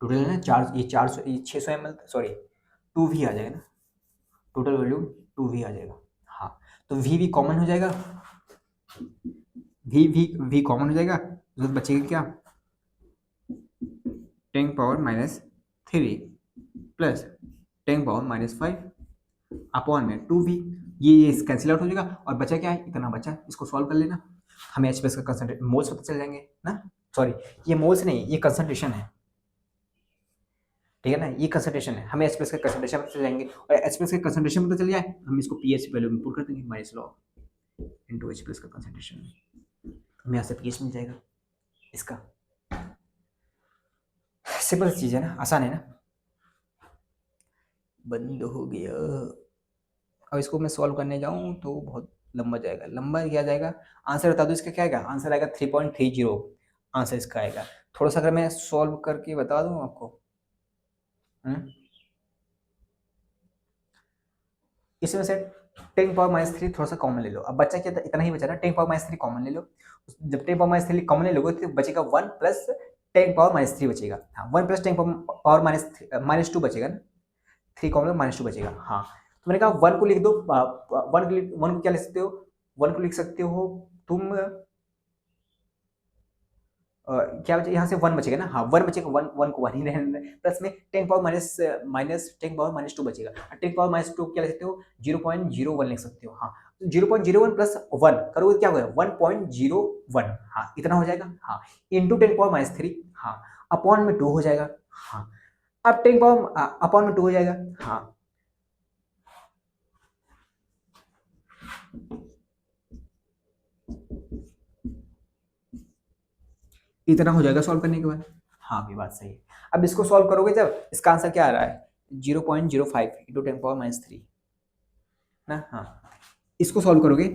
S1: टोटल है ना 400 ये 600 ml, सॉरी 2V आ जाएगा ना, टोटल वॉल्यूम 2V आ जाएगा। हाँ, तो V कॉमन हो जाएगा, V कॉमन हो जाएगा, तो बचेगा क्या 10⁻³ प्लस 10⁻5 अपॉन में 2V, ये कैंसिल आउट हो जाएगा और बचा क्या है, इतना बचा, इसको सॉल्व कर लेना, हमें H+ का कंसंट्रेशन मोल्स पता चल जाएंगे ना, सॉरी ये मोल्स नहीं ये कंसंट्रेशन है, ठीक है ना, ये कंसंट्रेशन है, हमें H+ का कंसंट्रेशन पता चल जाएंगे, और H+ का कंसंट्रेशन पता चल जाए हम इसको पीएच वैल्यू में पुट कर देंगे, माइनस लॉग इनटू H+ का कंसंट्रेशन, हमें यहाँ से पीएच मिल जाएगा इसका। सिंपल चीज है ना, आसान है ना। बंद हो गया, अब इसको मैं सॉल्व करने जाऊं तो बहुत लंबा जाएगा, लंबा क्या जाएगा, आंसर बता दो इसका क्या आएगा, आंसर आएगा 3.30, आंसर इसका आएगा। थोड़ा सा अगर मैं सॉल्व करके बता दूं आपको, इसमें से 10⁻³ थोड़ा सा कॉमन ले लो, अब बच्चा क्या इतना ही बचा ना, 10⁻³ कॉमन ले लो, जब 10⁻³ कॉमन ले लोगे तो बचेगा 1 प्लस 10⁻³ बचेगा, हाँ 1 प्लस 10⁻⁻2 बचेगा ना, 3 कॉमन -2 बचेगा। हाँ, तो मैंने कहा 1 को लिख दो, 1 को क्या लिख सकते हो, 1 को लिख सकते हो तुम क्या बचे यहाँ से 1 बचेगा ना, हाँ 1 बचेगा, 1 को 1 ही रहने दें, प्लस में 10⁻⁻2 बचेगा, 10⁻2 क्या लिख सकते हो 0.01 लिख सकते हो, हाँ 0.01 प्लस 1 करोगे क्या होगा 1.01, हाँ इतना हो जाएगा, हाँ इंटू 10⁻3, हाँ अपॉन में 2 हो जाएगा, हाँ अब 10 अपॉन में 2 हो जाएगा, हाँ इतना हो जाएगा सॉल्व करने के बाद। हाँ भी बात सही है। अब इसको सॉल्व करोगे जब, इसका आंसर क्या आ रहा है 0.05 इंटू 10⁻³ ना। हाँ, इसको सॉल्व करोगे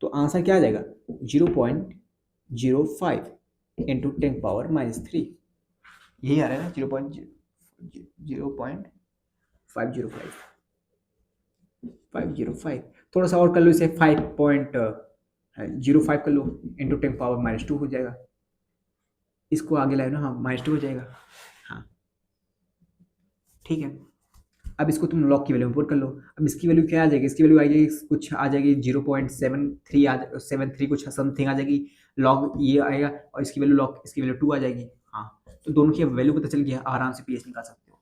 S1: तो आंसर क्या आ जाएगा 0.05 इंटू 10⁻³ यही आ रहा है ना 0.505 थोड़ा सा और कर लो इसे 5.05 कर लो इंटू 10⁻² हो जाएगा, इसको आगे लाए ना, हाँ -2 हो जाएगा। हाँ ठीक है, अब इसको तुम लॉग की वैल्यू में पुट कर लो। अब इसकी वैल्यू क्या आ जाएगी, इसकी वैल्यू आ जाएगी कुछ आ जाएगी 0.73 कुछ समथिंग आ जाएगी, लॉग ये आएगा और इसकी वैल्यू लॉग इसकी वैल्यू 2 आ जाएगी। हाँ तो दोनों की वैल्यू पता चल गया, आराम से पीएच निकाल सकते हो।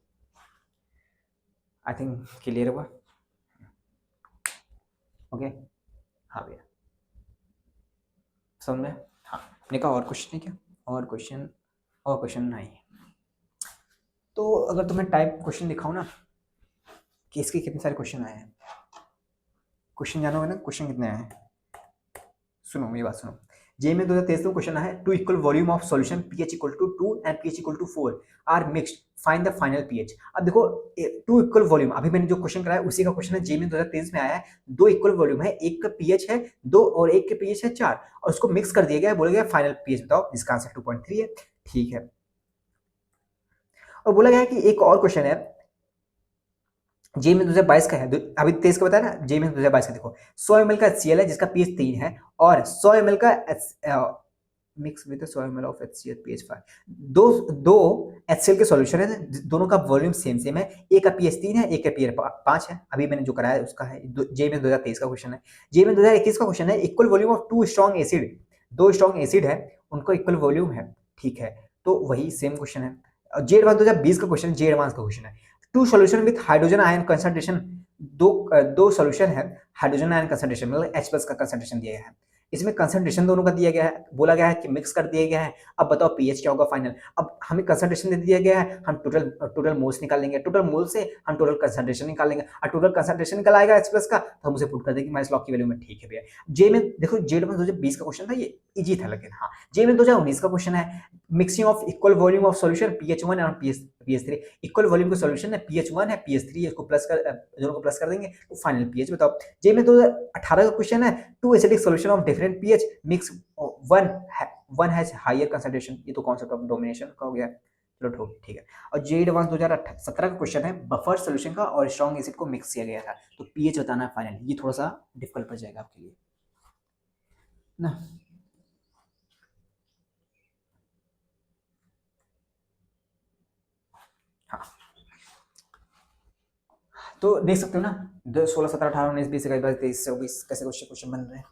S1: आई थिंक क्लियर हुआ। ओके हाँ भैया समझ में। हाँ मैंने कहा और क्वेश्चन है क्या, और क्वेश्चन नहीं। तो अगर तुम्हें टाइप क्वेश्चन दिखाऊं ना कि इसके कितने सारे क्वेश्चन आए हैं, क्वेश्चन जानोगे ना क्वेश्चन कितने आए हैं, सुनो मेरी बात सुनो। जे में 2023 में क्वेश्चन है 2 equal volume of solution pH equal to 2 and pH equal to 4 are mixed, find the final pH। अब देखो 2 इक्वल वॉल्यूम, अभी मैंने जो क्वेश्चन कराया उसी का क्वेश्चन है, जे में 2023 में आया है। 2 इक्वल वॉल्यूम है, एक का pH है 2 और एक के pH है 4 और उसको मिक्स कर दिया गया है, बोला गया फाइनल pH बताओ, जिसका आंसर 2.3 है। ठीक है, और बोला गया है कि एक और क्वेश्चन है जे में 2022 का है, अभी 23 का बताया ना, जे में 2022 का देखो 100 ml का HCl है जिसका pH 3 है और 100 ml का mix with 100 ml of HCl pH 5। दो HCl के सॉल्यूशन है, दोनों का वॉल्यूम सेम है, एक का pH 3 है एक का pH 5 है। अभी मैंने जो कराया उसका है, जे में 2023 का क्वेश्चन है। जे में 2021 का क्वेश्चन है equal volume of 2 strong acid, 2 strong acid है उनको इक्वल वॉल्यूम है। ठीक है, तो वही सेम क्वेश्चन है। जे एडवांस 2020 का क्वेश्चन, जे एडवांस का क्वेश्चन है 2 solution with hydrogen ion concentration, दो सॉल्यूशन है हाइड्रोजन आयन कंसंट्रेशन मतलब H+ का कंसंट्रेशन दिया गया है, इसमें कंसंट्रेशन दोनों का दिया गया है, बोला गया है कि मिक्स कर दिया गया है। अब बताओ पीएच क्या होगा फाइनल। अब हमें कंसंट्रेशन दे दिया गया है, हम टोटल मोल्स निकालेंगे, टोटल मोल से हम टोटल कंसंट्रेशन निकालेंगे और टोटल कंसंट्रेशन निकल आएगा H+ का तो हम उसे पुट कर देंगे माइनस लॉग की वैल्यू में। ठीक है भैया, जे में देखो जे में 2020 का क्वेश्चन था, ये इजी था। लेकिन हाँ जे में 2019 का क्वेश्चन है mixing of equal volume of solution pH1 और pH3, इक्वल वॉल्यूम का सॉल्यूशन है pH1 है pH3 है, इसको प्लस कर दोनों को प्लस कर देंगे तो फाइनल pH बताओ। जे में 2018 का क्वेश्चन है 2 acidic solution of different pH mix one has higher concentration, ये तो कॉन्सेप्ट ऑफ डोमिनेशन का हो गया, चलो ठीक है। और जे एडवांस 2017 का क्वेश्चन है बफर सॉल्यूशन का और स्ट्रॉन्ग एसिड को मिक्स किया गया था तो पीएच बताना है फाइनल। ये थोड़ा सा डिफिकल्ट पड़ जाएगा आपके लिए ना। हाँ तो देख सकते हो ना 16 17 18 19 20 21 22 23 24 कैसे क्वेश्चन बन रहे हैं।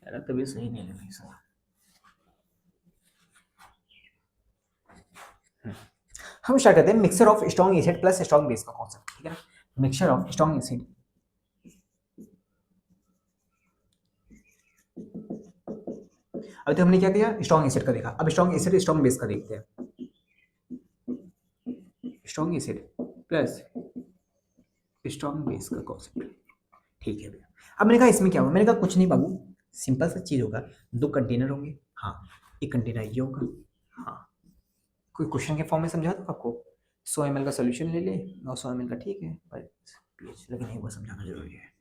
S1: यार तभी सही नहीं लग रही सर। हम स्टार्ट करते हैं mixture of strong acid plus strong base का कॉन्सेप्ट। ठीक है ना, मिक्सचर ऑफ स्ट्रॉन्ग एसिड अभी तो हमने क्या किया स्ट्रॉन्ग एसिड का देखा, अब स्ट्रॉन्ग एसिड स्ट्रॉन्ग बेस का देखते हैं। Strong acid plus strong base का कॉन्सेप्ट। ठीक है भैया, अब मैंने कहा इसमें क्या होगा, मैंने कहा कुछ नहीं बाबू, सिंपल सा चीज होगा, 2 कंटेनर होंगे। हाँ एक कंटेनर ये होगा, हाँ कोई क्वेश्चन के फॉर्म में समझा दो आपको, 100 ml का सोल्यूशन ले ले और 100 ml का, ठीक है पर पीएच लेकिन एक बार समझाना जरूरी है।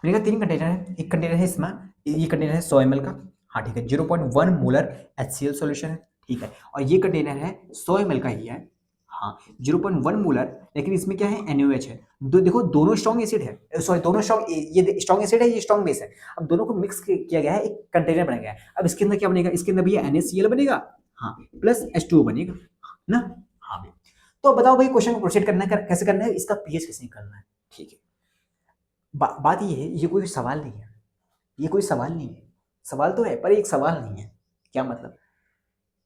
S1: मैंने कहा 3 कंटेनर है, एक कंटेनर है इसमें, ये कंटेनर है 100 ml का, हाँ ठीक है 0.1 मोलर HCl सॉल्यूशन है। ठीक है, और ये कंटेनर है 100 ml का ही है, हाँ 0.1 मोलर, लेकिन इसमें क्या है NaOH है। देखो दोनों स्ट्रॉन्ग एसिड है, सॉरी दोनों स्ट्रॉन्ग, ये स्ट्रॉन्ग एसिड है ये स्ट्रॉन्ग बेस है। अब दोनों को मिक्स किया गया है, एक कंटेनर बना गया है। अब इसके अंदर क्या बनेगा, इसके अंदर भी NaCl बनेगा, हाँ प्लस H2O बनेगा ना। हाँ भाई, तो बताओ भाई क्वेश्चन को प्रोसीड करना है, कैसे करना है, इसका पीएच कैसे करना है। ठीक है, बात ये है, ये कोई सवाल नहीं है, ये कोई सवाल नहीं है, सवाल तो है पर एक सवाल नहीं है। क्या मतलब,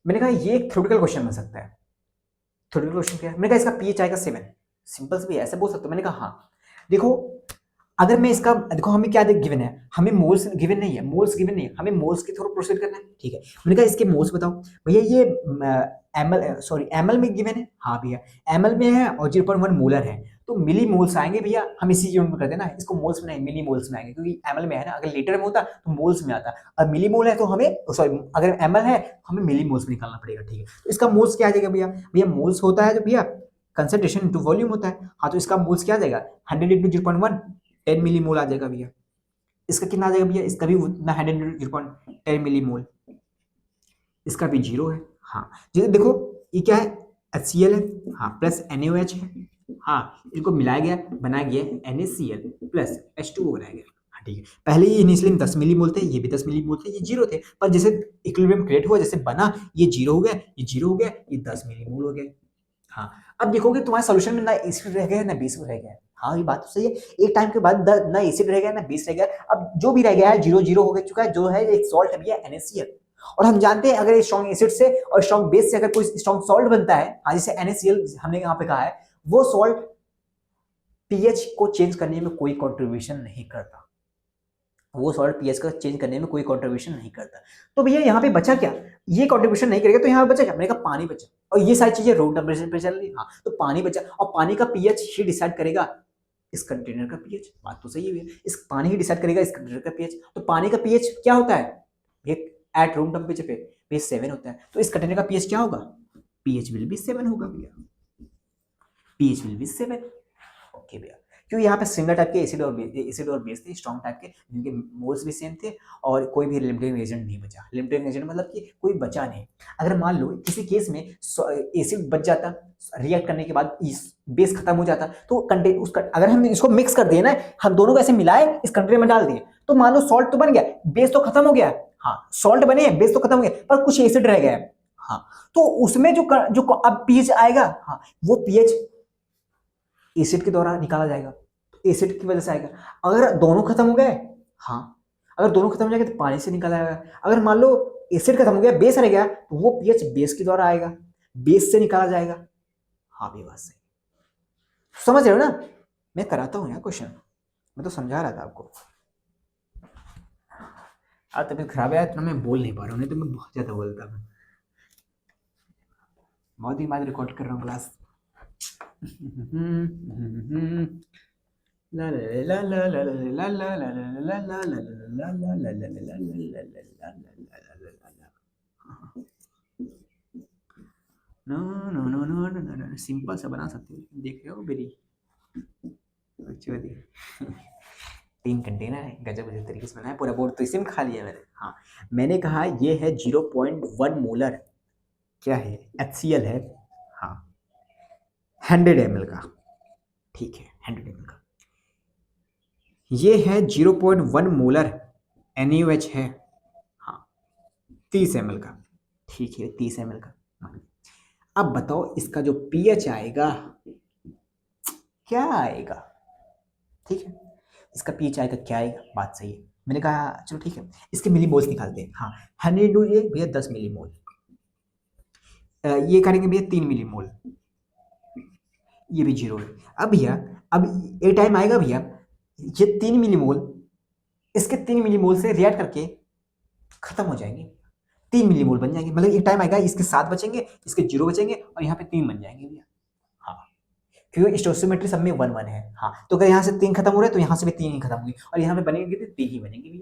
S1: मैंने कहा ये एक थ्योरेटिकल क्वेश्चन बन सकता है। थ्योरेटिकल क्वेश्चन क्या है, मैंने कहा इसका पीएच आएगा 7, सिंपल से भी ऐसे बोल सकते हो। मैंने कहा हाँ देखो अगर मैं इसका देखो, हमें क्या गिवन है, हमें मोल्स गिवन नहीं है, मोल्स गिवन नहीं है, हमें मोल्स के थ्रू प्रोसीड करना है, ठीक है। मैंने कहा इसके मोल्स बताओ भैया, ये एमएल में गिवन है, हाँ भैया एमएल में है और 0.1 मोलर है, तो मिली मोल्स आएंगे भैया, हम इसी यूनिट में कर देना, इसको मोल्स में नहीं मिली मोल्स में आएंगे, क्योंकि एमएल में है ना, अगर लीटर में होता तो मोल्स में आता, और मिली मोल है तो हमें सॉरी, अगर एमएल है हमें मिली मोल्स में निकालना पड़ेगा, ठीक है। तो इसका मोल्स क्या आ जाएगा भैया, भैया मोल्स होता है जो भैया कंसंट्रेशन इनटू वॉल्यूम होता है, हाँ तो इसका मोल्स क्या आ जाएगा 100 इंटू 0.1 10 मिली मोल आ जाएगा भैया। इसका कितना आ जाएगा भैया, इसका भी उतना 100 इंटू 0.10 मिली मोल, इसका भी 0 है, हाँ जैसे देखो ये क्या है HCl है, हाँ प्लस NaOH है, हाँ इनको मिलाया गया बनाया गया NaCl प्लस H2O बनाया गया, हाँ ठीक है। पहले ये इनिशियली 10 मिली मोल थे, ये भी 10 मिली मोल थे, ये 0 थे, पर जैसे इक्विलिब्रियम क्रिएट हुआ, जैसे बना ये 0 हो गया, ये 0 हो गया, ये 10 मिली मोल हो गया। हाँ अब देखोगे तुम्हारे सोल्यूशन में ना एसिड रह गया ना बेस रह गया, हाँ ये बात तो सही है, एक टाइम के बाद ना एसिड रह गया ना बेस रह गया, अब जो भी रह गया है 0 0 हो चुका है, जो है एक सॉल्ट है भैया NaCl, और हम जानते हैं अगर स्ट्रॉन्ग एसिड से और स्ट्रॉन्ग बेस से अगर कोई स्ट्रॉन्ग सॉल्ट बनता है, हाँ जैसे NaCl हमने यहाँ पे कहा है, वो सॉल्ट पीएच को चेंज करने में कोई कॉन्ट्रीब्यूशन नहीं करता, वो सॉल्ट पीएच का चेंज करने में कोई कंट्रीब्यूशन नहीं करता। तो भैया यहाँ पे बचा क्या, ये कंट्रीब्यूशन नहीं करेगा तो यहाँ पे बचा क्या, मैंने कहा पानी बचा, और ये सारी चीजें रूम टेम्परेचर पे चल रही है, हाँ तो पानी बचा, और पानी का पीएच ही डिसाइड करेगा इस कंटेनर का पीएच, बात तो सही है भैया, इस पानी ही डिसाइड करेगा इस कंटेनर का पीएच, तो पानी का पीएच क्या होता है भैया एट रूम टेम्परेचर पे भैया 7 होता है, तो इस कंटेनर का पीएच क्या होगा, पीएच विल बी 7 होगा भैया, पीएच विल बी 7, ओके भैया। क्योंकि यहाँ पे सिमिलर टाइप के एसिड और बेस थे, स्ट्रॉन्ग टाइप के, जिनके मोल्स भी सेम थे, और कोई भी लिमिटिंग एजेंट नहीं बचा, लिमिटिंग एजेंट मतलब कि कोई बचा नहीं। अगर मान लो किसी केस में एसिड बच जाता, रिएक्ट करने के बाद बेस खत्म हो जाता, तो कंटेन उसका अगर हम इसको मिक्स कर दिए ना, हम दोनों को ऐसे मिलाए इस कंटेनर में डाल दिए, तो मान लो सॉल्ट तो बन गया, बेस तो खत्म हो गया, हाँ सॉल्ट बने हैं, बेस तो खत्म हो गया, पर कुछ एसिड रह गया है, हाँ तो उसमें जो अब पीएच आएगा, हाँ वो पीएच एसिड के द्वारा निकाला जाएगा, एसिड की वजह से आएगा। अगर दोनों खत्म हो गए, हाँ अगर दोनों खत्म हो जाएगा तो पानी से निकाला जाएगा, अगर मान लो एसिड खत्म हो गया बेस रह गया, तो वो पीएच बेस के द्वारा आएगा, बेस से निकाला जाएगा, हाँ भी बात सही, समझ रहे हो ना, मैं कराता हूँ यार क्वेश्चन, मैं तो समझा रहा था आपको। आज तबीयत खराब है तो मैं बोल नहीं पा रहा हूँ, नहीं तो मैं बहुत ज्यादा बोलता हूँ, बहुत दिन बाद रिकॉर्ड कर रहा हूँ क्लास। ला ला ला ला ला ला ला ला ला ला ला ला ला ला ला ला। No no no no no no no, simple सा बना सकते हो, देख रहे हो मेरी बच्चों, 3 कंटेनर है, गजब गजब तरीके से बनाया, पूरा बोर्ड तो इसी में खा लिया मैंने, हाँ मैंने कहा ये है 0.1 मोलर, क्या है HCl है, हाँ 100 ml का, ठीक है 100 ml का, ये है 0.1 मोलर NaOH है, हाँ 30 ml का, ठीक है 30 ml का। अब बताओ इसका जो पीएच आएगा क्या आएगा, ठीक है इसका पीएच आएगा क्या आएगा, बात सही है, मैंने कहा चलो ठीक है इसके मिली मोल्स निकालते हैं, हाँ 100 ये भैया 10 मिली मोल, ये करेंगे भैया 3 मिली मोल, ये भी 0 है। अब भैया अब ये टाइम आएगा भैया, ये 3 मिली मोल इसके 3 मिली मोल से रिएक्ट करके खत्म हो जाएंगे, 3 मिली मोल बन जाएंगे, मतलब एक टाइम आएगा इसके 7 बचेंगे, इसके 0 बचेंगे, और यहाँ पे 3 बन जाएंगे भैया, हाँ क्योंकि स्टोइकोमेट्री सब में 1 1 है, हाँ तो अगर यहाँ से 3 खत्म हो रहे हैं तो यहाँ से भी 3 ही खत्म होंगे, और यहाँ पे बनेंगे कितने 3 ही बनेंगे भैया,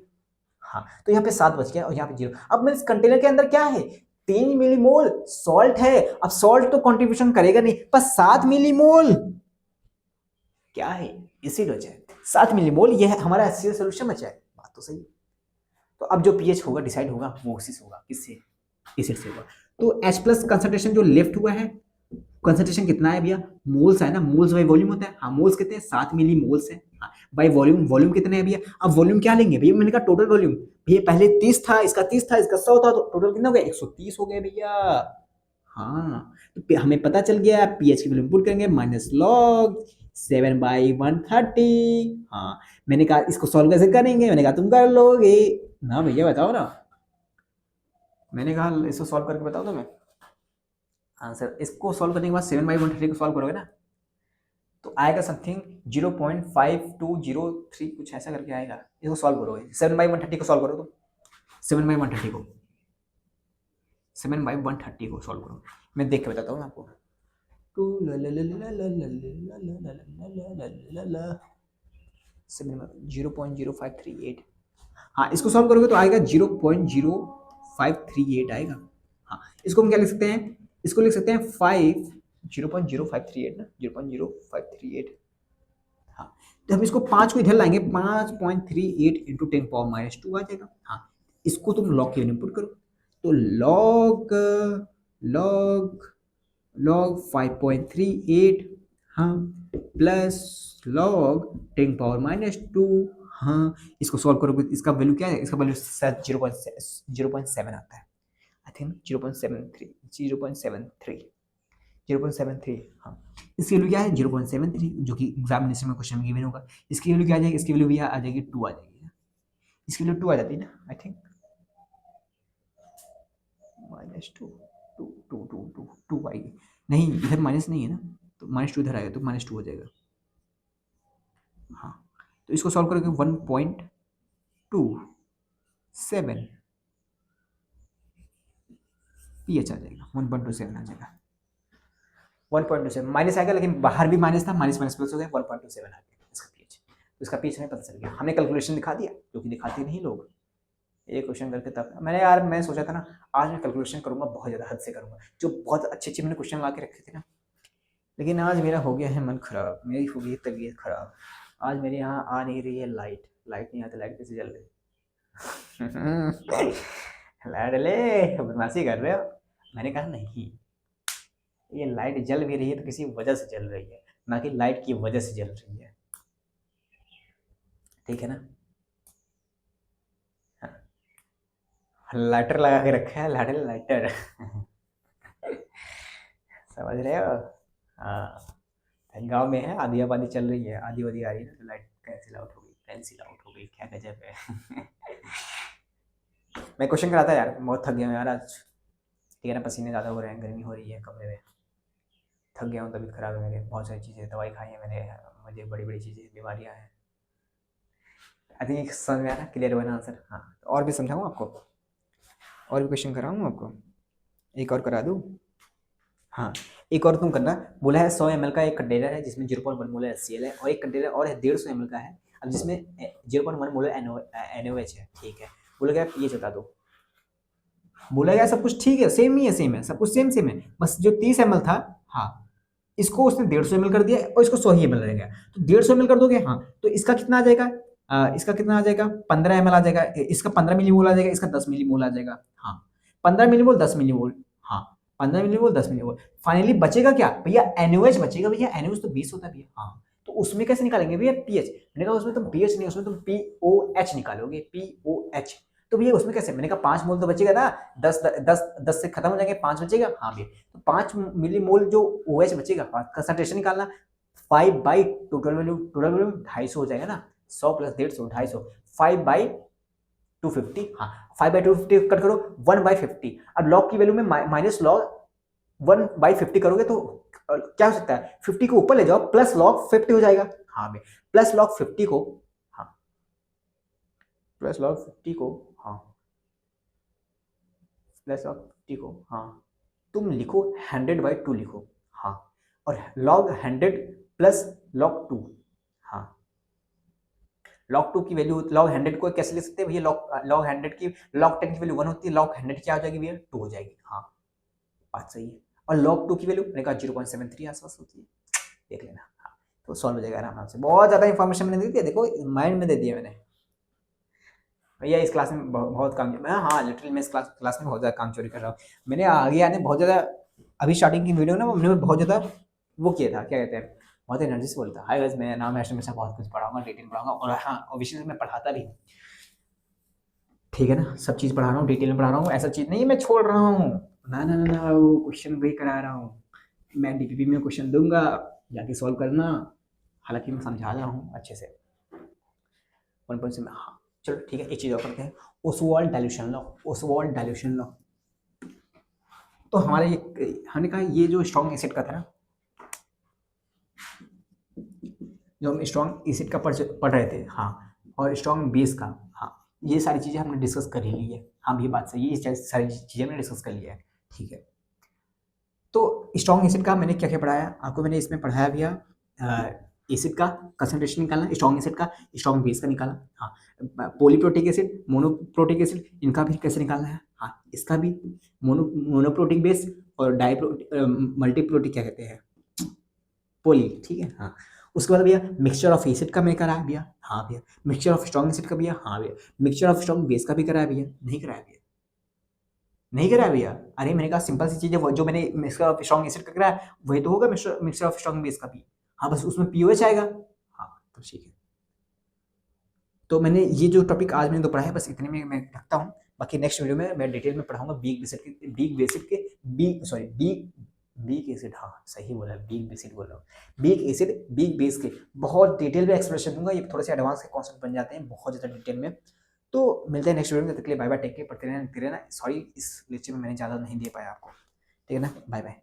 S1: हाँ तो यहाँ पे 7 बच गया और यहाँ पे 0। अब मैं इस कंटेनर के अंदर क्या है 3 मिलीमोल सॉल्ट है, अब सॉल्ट तो कंट्रीब्यूशन करेगा नहीं, पर 7 मिलीमोल क्या है एसिड बचा है, 7 मिलीमोल ये है हमारा HCl सॉल्यूशन बचा है, बात तो सही है। तो अब जो पीएच होगा डिसाइड होगा वो उसी से होगा, किससे एसिड से होगा। तो H प्लस कंसंट्रेशन जो लेफ्ट हुआ है, कंसंट्रेशन कितना है भैया, मोल्स है ना, मोल्स बाई वॉल्यूम होता है, हाँ मोल्स कितने हैं 7 मिली मोल्स है, हाँ बाई वॉल्यूम, वॉल्यूम कितने हैं भैया, अब वॉल्यूम क्या लेंगे भैया, मैंने कहा टोटल वॉल्यूम, भैया पहले 30 था, इसका 30 था, इसका 100 था, तो टोटल कितना हो गया 130 हो गया भैया, हाँ तो हमें पता चल गया पीएच की वैल्यू पुट करेंगे माइनस लॉग 7/130, हाँ मैंने कहा इसको सॉल्व कैसे करेंगे, मैंने कहा तुम कर लोगे ना भैया, बताओ ना, मैंने कहा इसको सॉल्व करके बताओ तो मैं आंसर, इसको सॉल्व करने के बाद 7/130 को सॉल्व करोगे ना, तो आएगा समथिंग 0.5203 कुछ ऐसा करके आएगा। इसको सॉल्व करो, 7/130 को सॉल्व करो, तो 7/130 को 7/130 को सॉल्व करो। मैं देख के बताता हूँ आपको। 0.0538। हाँ, इसको सॉल्व करोगे तो आएगा 0.0538 आएगा। हाँ, इसको हम क्या लिख सकते हैं, इसको लिख सकते हैं 0.0538 ना, 0.0538। हाँ, तो हम इसको 5 को इधर लाएंगे, 5.38 इंटू 10⁻² आ जाएगा। हाँ, इसको तुम लॉग की वैल्यू पुट करो, तो लॉग लॉग लॉग 5.38, हाँ, प्लस लॉग 10⁻², हाँ, इसको सॉल्व करोगे इसका वैल्यू क्या है, इसका वैल्यू 0.7 आता है, आई थिंक 0.73 0.73। हाँ, इसकी वैल्यू क्या है 0.73, जो कि एग्जामिनेशन में क्वेश्चन में गिवन होगा। इसकी वैल्यू क्या आ जाएगी, इसकी वैल्यू भी आ जाएगी 2 आ जाएगी, इसकी वैल्यू 2 आ जाती है ना, आई थिंक -2 2 आएगी, नहीं इधर माइनस नहीं है ना, तो -2 इधर आएगा तो -2 हो जाएगा। हाँ, तो इसको सॉल्व करोगे 1.27 pH आ जाएगा, 1.27 आ जाएगा, 1.27 माइनस आएगा, लेकिन बाहर भी माइनस था, माइनस माइनस प्लस हो गया, 1.27 आ गया इसका pH। तो इसका pH हमें पता चल गया, हमने कैलकुलेशन दिखा दिया, जो कि दिखाते नहीं लोग। ये क्वेश्चन करके तब मैं सोचा था ना आज मैं कैलकुलेशन करूंगा, बहुत ज़्यादा हद से करूंगा, जो बहुत अच्छे मैंने क्वेश्चन ला के रखे थे ना, लेकिन आज मेरा हो गया है मन खराब, मेरी हो गई तबीयत खराब। आज मेरे यहाँ आ नहीं रही है लाइट नहीं आती, लाइट कैसे जल रही लाडले बदमाशी कर रहे हो। मैंने कहा नहीं, ये लाइट जल भी रही है तो किसी वजह से जल रही है, ना कि लाइट की वजह से जल रही है, ठीक है ना। लाइटर लगा के रखा है, लाइटर समझ रहे हो। हाँ, गांव में है, आधी आबादी चल रही है, आधी वादी आ रही है तो लाइट कैंसिल आउट हो गई, क्या गजब है मैं क्वेश्चन कराता यार, बहुत थक गया हूँ यार आज, ठीक है ना, पसीने ज़्यादा हो रहे हैं, गर्मी हो रही है कमरे में, थक गया हूँ, तबीयत खराब है मेरे, बहुत सारी चीज़ें दवाई खाई है मैंने, मुझे बड़ी बड़ी चीज़ें बीमारियाँ हैं। आई थिंक समझ में आया ना, क्लियर बना आंसर। हाँ, तो और भी समझाऊँ आपको, और भी क्वेश्चन कराऊँ आपको, एक और करा दूँ। हाँ, एक और तुम करना, बोला है 100 ml का एक कंटेनर है जिसमें 0.1 मोलर HCl है, और एक कंटेनर और है 150 ml का है, अब जिसमें 0.1 मोलर NaOH है, ठीक है। बोला गया ये बता दो, बोला गया सब कुछ ठीक है, सेम ही है, सेम है, सब कुछ सेम है, बस जो 30 ml था, हाँ, इसको उसने 150 ml कर दिया और इसको 100 ही ml रह गया, तो 150 ml कर दोगे, हाँ, तो इसका कितना आ जाएगा, इसका कितना आ जाएगा, 15 ml आ जाएगा, इसका 15 मिलीमोल आ जाएगा, इसका 10 मिलीमोल आ जाएगा, हाँ, 15 मिलीमोल 10 मिलीमोल, हाँ, 15 मिलीमोल 10 मिलीमोल, फाइनली बचेगा क्या भैया, NaOH बचेगा भैया, NaOH तो 20 होता है भैया, हाँ, तो उसमें कैसे निकालेंगे भैया pH, मैंने कहा उसमें तुम pH नहीं, उसमें तुम POH निकालोगे, POH, तो भैया उसमें कैसे, मैंने कहा 5 मोल तो बचेगा ना, 10 से खत्म हो जाएंगे, 5 बचेगा, हाँ भैया, तो 5 मिलीमोल जो OH बचेगा, कंसंट्रेशन निकालना, 5/टोटल वैल्यू 250 हो जाएगा ना, 100 + 150 250, 5/250, हाँ, 5/250 कट करो, 1/50, अब लॉग की वैल्यू में माइनस लॉग 1/50 करोगे तो क्या हो सकता है, 50 को ऊपर ले जाओ, प्लस लॉग 50 हो जाएगा, हाँ भाई, प्लस लॉग 50 को, हाँ, प्लस लॉग 50 को, हाँ, प्लस लॉग 50 को, हाँ, तुम लिखो 100/2 लिखो, हाँ, और लॉग 100 प्लस लॉग 2, हाँ, लॉग 2 की वैल्यू, लॉग 100 को कैसे लिख सकते हैं भैया, लॉग 100 की, लॉग 10 की वैल्यू 1 होती है, लॉग 100 क्या हो जाएगी भैया, 2 हो जाएगी, हाँ, बात सही है। और log 2 की वैल्यू मैंने कहा 0.73 आसपास होती है, देख लेना, हाँ, तो सॉल्व हो जाएगा आराम से, बहुत ज़्यादा इन्फॉर्मेशन मैंने दे दिया, देखो माइंड में दे दिया मैंने भैया, इस क्लास में बहुत काम, मैं, हाँ, लिटरली मैं इस क्लास में बहुत ज़्यादा काम चोरी कर रहा हूँ, मैंने आगे आने बहुत ज़्यादा, अभी स्टार्टिंग की वीडियो ना मैंने बहुत ज़्यादा वो किया था, क्या कहते हैं, बहुत एनर्जी से बोलता, हाय गाइस, मेरा नाम है हर्षद मिश्रा, बहुत कुछ पढ़ाऊंगा, डिटेल पढ़ाऊंगा, और हाँ, ऑब्वियसली मैं पढ़ाता भी हूँ, ठीक है ना, सब चीज़ पढ़ा रहा हूँ, डिटेल में पढ़ा रहा हूँ, ऐसा चीज़ नहीं है मैं छोड़ रहा हूँ, ना ना ना ना, वो क्वेश्चन वही करा रहा हूँ, मैं डीपीपी में क्वेश्चन दूंगा, जाके सॉल्व करना, हालांकि मैं समझा रहा हूँ अच्छे से, 1 में, हाँ, चलो ठीक है, एक चीज़ और करते हैं, ओसवाल्ड डाइल्यूशन लॉ, तो हमारे ये, हमने कहा ये जो स्ट्रॉन्ग एसिड का था ना, जो हम स्ट्रॉन्ग एसिड का पढ़ रहे थे, हाँ, और स्ट्रॉन्ग बेस का, हाँ, ये सारी चीज़ें हमने डिस्कस कर ही ली है। हाँ, ये बात सही है, ये सारी चीज़ें हमने डिस्कस कर लिया है, ठीक है। तो स्ट्रॉन्ग एसिड का मैंने क्या क्या पढ़ाया आपको, मैंने इसमें पढ़ाया भैया एसिड का कंसंट्रेशन निकालना, स्ट्रॉन्ग एसिड का, स्ट्रॉन्ग बेस का निकालना, हाँ, पॉलीप्रोटिक एसिड, मोनोप्रोटिक एसिड, इनका भी कैसे निकालना है, हाँ, इसका भी मोनोप्रोटिक बेस और मल्टीप्रोटिक क्या कहते हैं, पोली, ठीक है, हाँ। उसके बाद भैया मिक्सचर ऑफ एसिड का मैं कराया भैया, हाँ भैया। मिक्सचर ऑफ स्ट्रॉन्ग एसिड का भैया, हाँ भैया। मिक्सचर ऑफ स्ट्रॉन्ग बेस का भी कराया भैया, नहीं कराया भैया, नहीं कराया भैया। अरे मैंने कहा सिंपल सी चीज़ है, वो जो मैंने मिक्सचर ऑफ स्ट्रॉन्ग एसिड का कराया वही तो होगा मिक्सचर ऑफ स्ट्रॉन्ग बेस का भी, हाँ, बस उसमें पीओएच आएगा, हाँ, तो ठीक है। तो मैंने ये जो टॉपिक आज मैंने तो पढ़ा है, बस इतने में मैं रखता हूँ। बाकी नेक्स्ट वीडियो में मैं डिटेल में पढ़ाऊंगा बीक एसिड, हाँ सही बोला, बीक एसिड बोल रहा हूँ, बीक एसिड, बीक बेस के बहुत डिटेल में एक्सप्लेनेशन दूंगा। ये थोड़े से एडवांस के कॉन्सेप्ट बन जाते हैं बहुत ज़्यादा डिटेल में। तो मिलते हैं नेक्स्ट वीडियो में, तब तक के लिए बाय बाय, टेक केयर, पढ़ते रहना। सॉरी इस लेक्चर में मैंने ज़्यादा नहीं दे पाया आपको, ठीक है ना, बाय बाय।